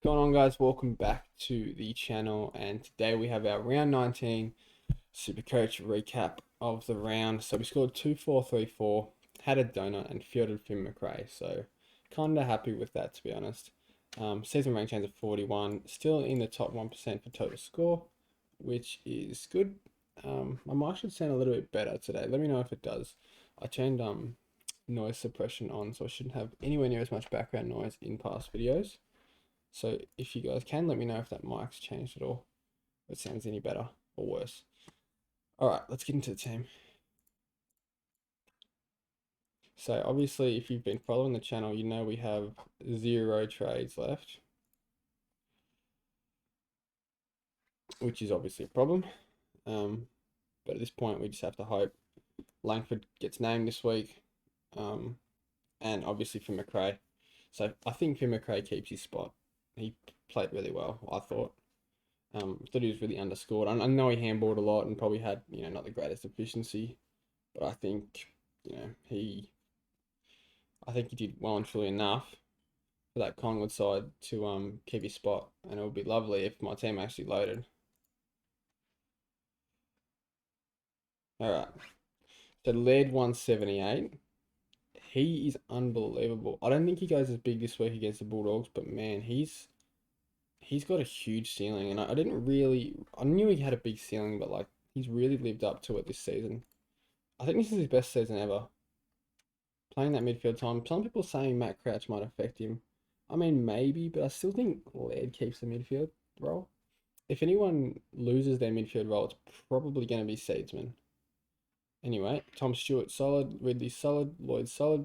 What's going on, guys? Welcome back to the channel, and today we have our round 19 SuperCoach recap of the round. So we scored 2-4-3-4, had a donut, and fielded Finn McRae. So kind of happy with that, to be honest. Season rank change of 41, still in the top 1% for total score, which is good. My mic should sound a little bit better today. Let me know if it does. I turned noise suppression on, so I shouldn't have anywhere near as much background noise in past videos. So if you guys can, let me know if that mic's changed at all. If it sounds any better or worse. All right, let's get into the team. So obviously, if you've been following the channel, you know we have 0 trades left, which is obviously a problem. But at this point, we just have to hope Langford gets named this week, and obviously for McRae. So I think Finn McRae keeps his spot. He played really well, I thought. Thought he was really underscored. I know he handballed a lot and probably had, not the greatest efficiency, but I think, I think he did well and truly enough for that Collingwood side to keep his spot, and it would be lovely if my team actually loaded. All right, so led 178. He is unbelievable. I don't think he goes as big this week against the Bulldogs, but man, he's got a huge ceiling, and I knew he had a big ceiling, but like he's really lived up to it this season. I think this is his best season ever. Playing that midfield time. Some people saying Matt Crouch might affect him. I mean, maybe, but I still think Laird keeps the midfield role. If anyone loses their midfield role, it's probably going to be Seedsman. Anyway, Tom Stewart solid, Ridley solid, Lloyd solid.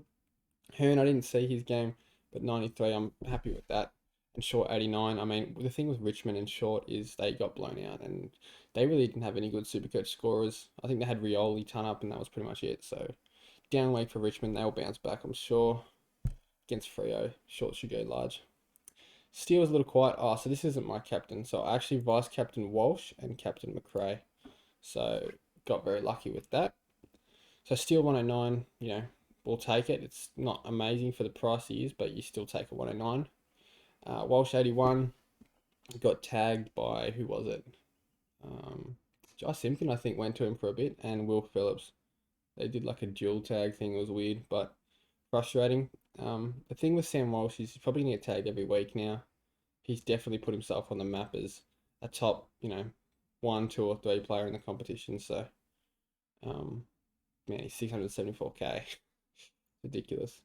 Hearn, I didn't see his game, but 93, I'm happy with that. And Short 89. I mean, the thing with Richmond and Short is they got blown out, and they really didn't have any good Supercoach scorers. I think they had Rioli ton up, and that was pretty much it. So down week for Richmond, they'll bounce back, I'm sure. Against Freo, Short should go large. Steele was a little quiet. Oh, so this isn't my captain. So I actually vice captain Walsh and captain McRae. So got very lucky with that. So Steele 109, we'll take it. It's not amazing for the price he is, but you still take a 109. Walsh 81 got tagged by, who was it? Josh Simpson, I think, went to him for a bit, and Will Phillips. They did like a dual tag thing. It was weird, but frustrating. The thing with Sam Walsh is he's probably going to get tagged every week now. He's definitely put himself on the map as a top, 1, 2, or 3 player in the competition. So, um, man, he's 674k. Ridiculous.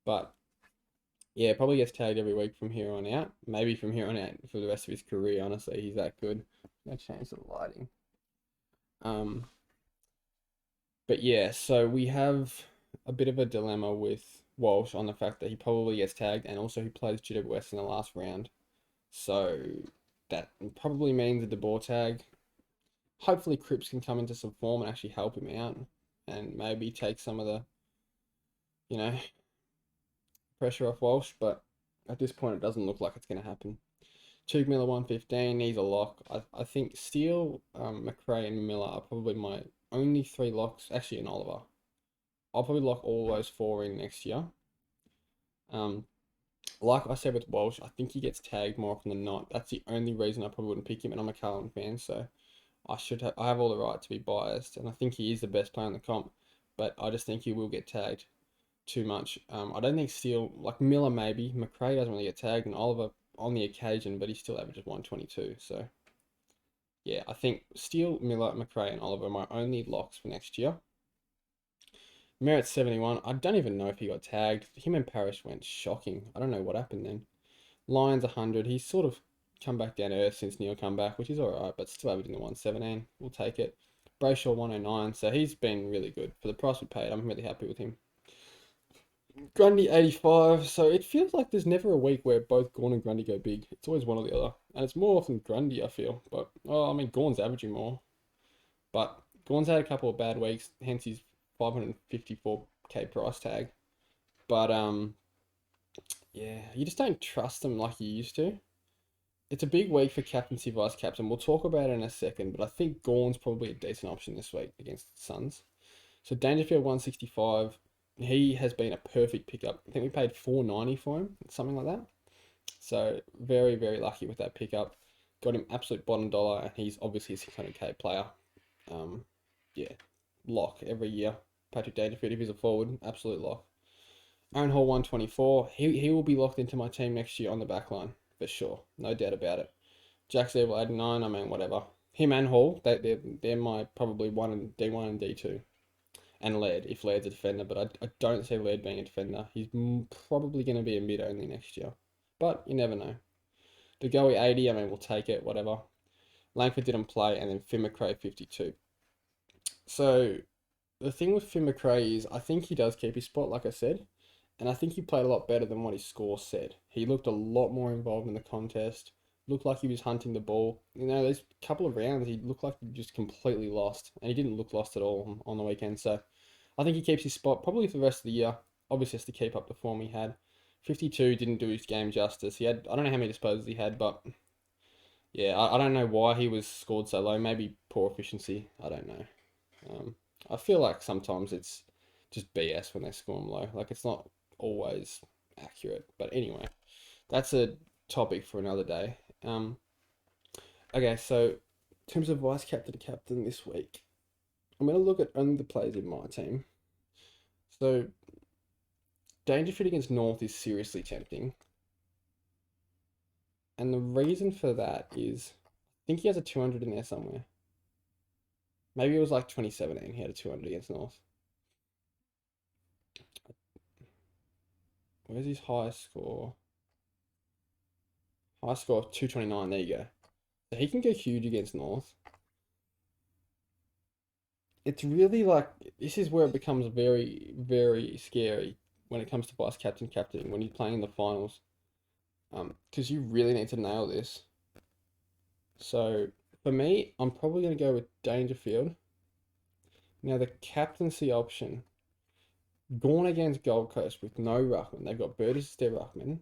But yeah, probably gets tagged every week from here on out. Maybe from here on out for the rest of his career. Honestly, he's that good. I'm gonna change the lighting. Um, but yeah, so we have a bit of a dilemma with Walsh on the fact that he probably gets tagged, and also he plays Jitterbug West in the last round. So that probably means a De Boer tag. Hopefully Cripps can come into some form and actually help him out and maybe take some of the, you know, pressure off Walsh, but at this point it doesn't look like it's going to happen. Tug Miller 115, he's a lock. I think Steele, McRae, and Miller are probably my only 3 locks. Actually, and Oliver. I'll probably lock all those 4 in next year. Um, like I said with Walsh, I think he gets tagged more often than not. That's the only reason I probably wouldn't pick him, and I'm a Carlton fan, so I have all the right to be biased, and I think he is the best player in the comp, but I just think he will get tagged too much. I don't think Steele, like Miller maybe, McRae doesn't really get tagged, and Oliver on the occasion, but he still averages 122. So yeah, I think Steele, Miller, McRae, and Oliver are my only locks for next year. Merritt 71. I don't even know if he got tagged. Him and Parrish went shocking. I don't know what happened then. Lyons 100. He's sort of come back down to earth since Neil come back, which is alright, but still averaging the 117. We'll take it. Brayshaw 109. So he's been really good. For the price we paid, I'm really happy with him. Grundy 85. So it feels like there's never a week where both Gawn and Grundy go big. It's always one or the other. And it's more often Grundy, I feel. But, I mean, Gawn's averaging more. But Gawn's had a couple of bad weeks, hence his 554k price tag. But, yeah, you just don't trust them like you used to. It's a big week for captaincy, vice captain. We'll talk about it in a second, but I think Gawn's probably a decent option this week against the Suns. So Dangerfield 165. He has been a perfect pickup. I think we paid 490 for him, something like that. So very, very lucky with that pickup. Got him absolute bottom dollar, and he's obviously a 600k player. Um, yeah, lock every year. Patrick Dangerfield, if he's a forward, absolute lock. Aaron Hall 124. He will be locked into my team next year on the back line for sure, no doubt about it. Jack Zeeble 89. I mean, whatever. Him and Hall, they're my probably one and D1 and D2, and Laird if Laird's a defender, but I don't see Laird being a defender. He's probably going to be a mid only next year, but you never know. The Goey 80. I mean, we'll take it, whatever. Langford didn't play, and then Finn McRae 52. So the thing with Finn McRae is I think he does keep his spot, like I said, and I think he played a lot better than what his score said. He looked a lot more involved in the contest. Looked like he was hunting the ball. You know, there's a couple of rounds he looked like he just completely lost, and he didn't look lost at all on the weekend. So I think he keeps his spot probably for the rest of the year. Obviously, has to keep up the form he had. 52 didn't do his game justice. He had I don't know how many disposals he had, but yeah, I don't know why he was scored so low. Maybe poor efficiency. I don't know. Um, I feel like sometimes it's just BS when they score them low. Like it's not always accurate. But anyway, that's a topic for another day. Okay, so in terms of vice captain to captain this week, I'm going to look at only the players in my team. So Dangerfield against North is seriously tempting. And the reason for that is I think he has a 200 in there somewhere. Maybe it was like 2017 he had a 200 against North. Where's his highest score? High score of 229. There you go. So he can go huge against North. It's really like this is where it becomes very, very scary when it comes to vice captaining when you're playing in the finals. Because you really need to nail this. So for me, I'm probably going to go with Dangerfield. Now the captaincy option, gone against Gold Coast with no ruckman. They've got Birdie as their ruckman.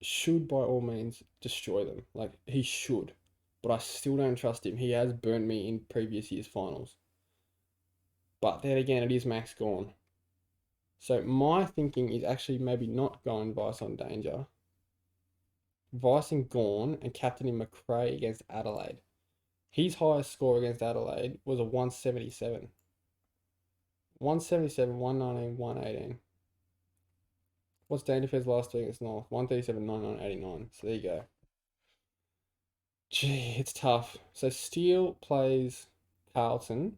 Should by all means destroy them. Like he should, but I still don't trust him. He has burnt me in previous years' finals. But then again, it is Max Gawn. So my thinking is actually maybe not going Vice on Danger. Vice and Gawn and captaining McRae against Adelaide. His highest score against Adelaide was a 177. 177, 119, 118. What's Dangerfield's last two against North? 137, 99, 89. So there you go. Gee, it's tough. So Steele plays Carlton.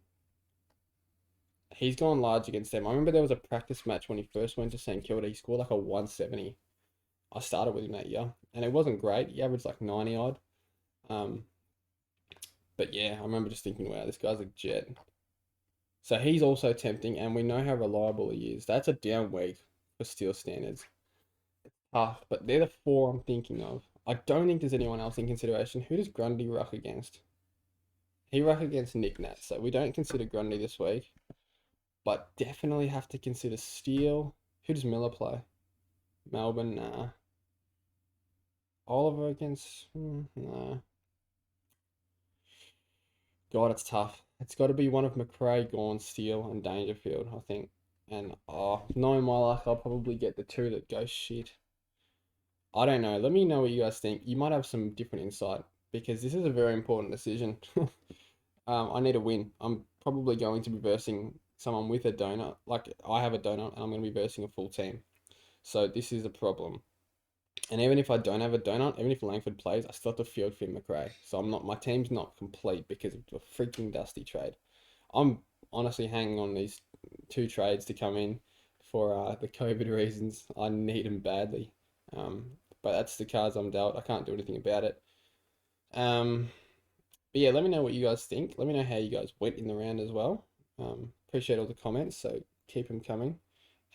He's gone large against them. I remember there was a practice match when he first went to St Kilda. He scored like a 170. I started with him that year, and it wasn't great. He averaged like 90 odd. Um, but yeah, I remember just thinking, wow, this guy's a jet. So he's also tempting, and we know how reliable he is. That's a down week for Steel standards. Tough, but they're the four I'm thinking of. I don't think there's anyone else in consideration. Who does Grundy ruck against? He ruck against Nick Nat, so we don't consider Grundy this week. But definitely have to consider Steele. Who does Miller play? Melbourne, nah. Oliver against, nah. God, it's tough. It's got to be one of McRae, Gawn, Steele, and Dangerfield, I think. And knowing my luck, I'll probably get the two that go shit. I don't know. Let me know what you guys think. You might have some different insight because this is a very important decision. I need a win. I'm probably going to be versing someone with a donut. Like I have a donut, and I'm going to be versing a full team. So this is a problem. And even if I don't have a donut, even if Langford plays, I still have to field Finn McRae. So I'm not. My team's not complete because of the freaking dusty trade. I'm honestly hanging on these two trades to come in for the COVID reasons. I need them badly. Um, but that's the cards I'm dealt. I can't do anything about it. Um, but yeah, let me know what you guys think. Let me know how you guys went in the round as well. Appreciate all the comments, so keep them coming.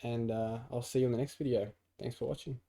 And I'll see you in the next video. Thanks for watching.